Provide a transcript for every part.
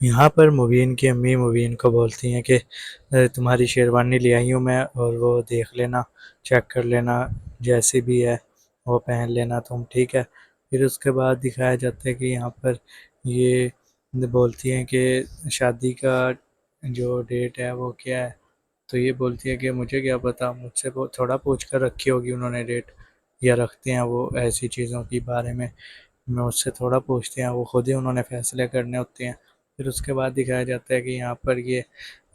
यहाँ पर मुबीन की अम्मी मुबीन को बोलती हैं कि तुम्हारी शेरवानी ले आई हूँ मैं, और वो देख लेना, चेक कर लेना, जैसी भी है वो पहन लेना तुम, ठीक है। फिर उसके बाद दिखाया जाता है कि यहाँ पर ये बोलती हैं कि शादी का जो डेट है वो क्या है। तो ये बोलती है कि मुझे क्या पता, मुझसे वो थोड़ा पूछ कर रखी होगी उन्होंने डेट, या रखते हैं वो ऐसी चीज़ों के बारे में, मैं उससे थोड़ा पूछते हैं, वो खुद ही उन्होंने फैसले करने होते हैं। फिर उसके बाद दिखाया जाता है कि यहाँ पर ये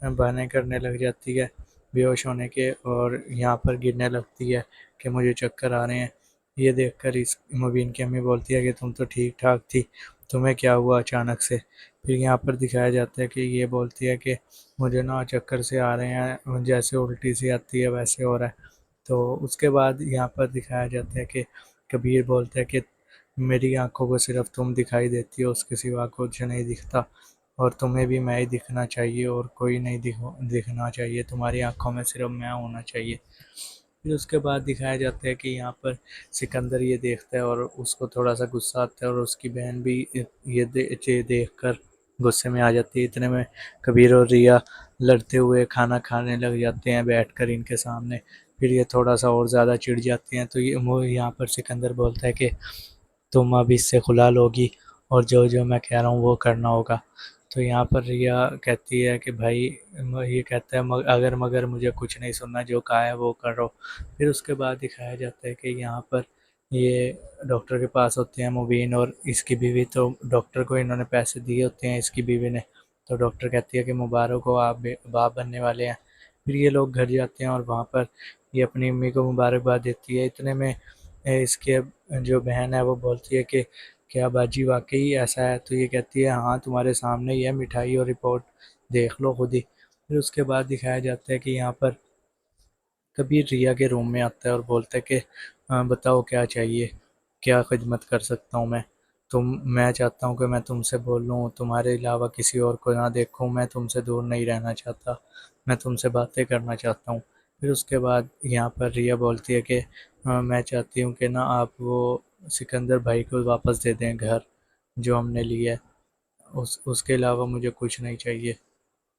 बहाने करने लग जाती है बेहोश होने के, और यहाँ पर गिरने लगती है कि मुझे चक्कर आ रहे हैं। ये देखकर इस मुबीन की अम्मी बोलती है कि तुम तो ठीक ठाक थी, तुम्हें क्या हुआ अचानक से। फिर यहाँ पर दिखाया जाता है कि ये बोलती है कि मुझे ना चक्कर से आ रहे हैं, जैसे उल्टी सी आती है वैसे हो रहा है। तो उसके बाद यहाँ पर दिखाया जाता है कि कबीर बोलता है कि मेरी आंखों को सिर्फ तुम दिखाई देती हो, उसके सिवा कुछ नहीं दिखता, और तुम्हें भी मैं ही दिखना चाहिए और कोई नहीं दिखना चाहिए, तुम्हारी आंखों में सिर्फ मैं होना चाहिए। फिर उसके बाद दिखाया जाता है कि यहाँ पर सिकंदर ये देखता है और उसको थोड़ा सा गुस्सा आता है, और उसकी बहन भी ये देख कर गुस्से में आ जाती है। इतने में कबीर और रिया लड़ते हुए खाना खाने लग जाते हैं बैठकर इनके सामने। फिर ये थोड़ा सा और ज़्यादा चिढ़ जाती हैं, तो ये वो यहाँ पर सिकंदर बोलता है कि तुम अब इससे खुला लोगी, और जो जो मैं कह रहा हूँ वो करना होगा। तो यहाँ पर रिया कहती है कि भाई, ये कहता है अगर मगर मुझे कुछ नहीं सुनना, जो कहा है वो करो। फिर उसके बाद दिखाया जाता है कि यहाँ पर ये डॉक्टर के पास होते हैं मुबीन और इसकी बीवी। तो डॉक्टर को इन्होंने पैसे दिए होते हैं इसकी बीवी ने। तो डॉक्टर कहती है कि मुबारक हो, आप बाप बनने वाले हैं। फिर ये लोग घर जाते हैं और वहाँ पर ये अपनी अम्मी को मुबारकबाद देती है। इतने में इसके जो बहन है वो बोलती है कि क्या बाजी वाकई ऐसा है। तो ये कहती है हाँ, तुम्हारे सामने ही है मिठाई और रिपोर्ट, देख लो खुद ही। फिर उसके बाद दिखाया जाता है कि यहाँ पर कबीर रिया के रूम में आता है और बोलता है कि बताओ क्या चाहिए, क्या खिदमत कर सकता हूँ मैं चाहता हूँ कि मैं तुमसे बोलूँ, तुम्हारे अलावा किसी और को ना देखूँ, मैं तुमसे दूर नहीं रहना चाहता, मैं तुमसे बातें करना चाहता हूँ। फिर उसके बाद यहाँ पर रिया बोलती है कि मैं चाहती हूँ कि ना आप वो सिकंदर भाई को वापस दे दें घर जो हमने लिया है, उसके अलावा मुझे कुछ नहीं चाहिए।